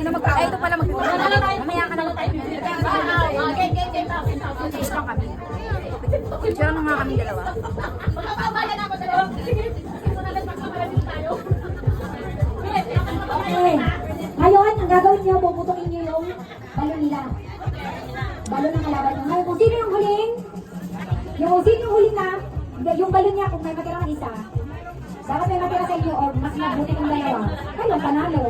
na mag-out. Ay, ito pala mag-out. Mamaya ka na lang tayo. Tiis lang kami. Picture na nga kami dalawa. Magkakabayan ako dalawa. Okay. Ngayon, ang gagawin niyo, puputukin niyo yung balon nila. Balon ng kalaban niyo. Ngayon, kung sino yung huling, yung balon niya, kung may matira ng isa, dapat may matira sa inyo or mas mabuti ng dalawa, kayo, panalo.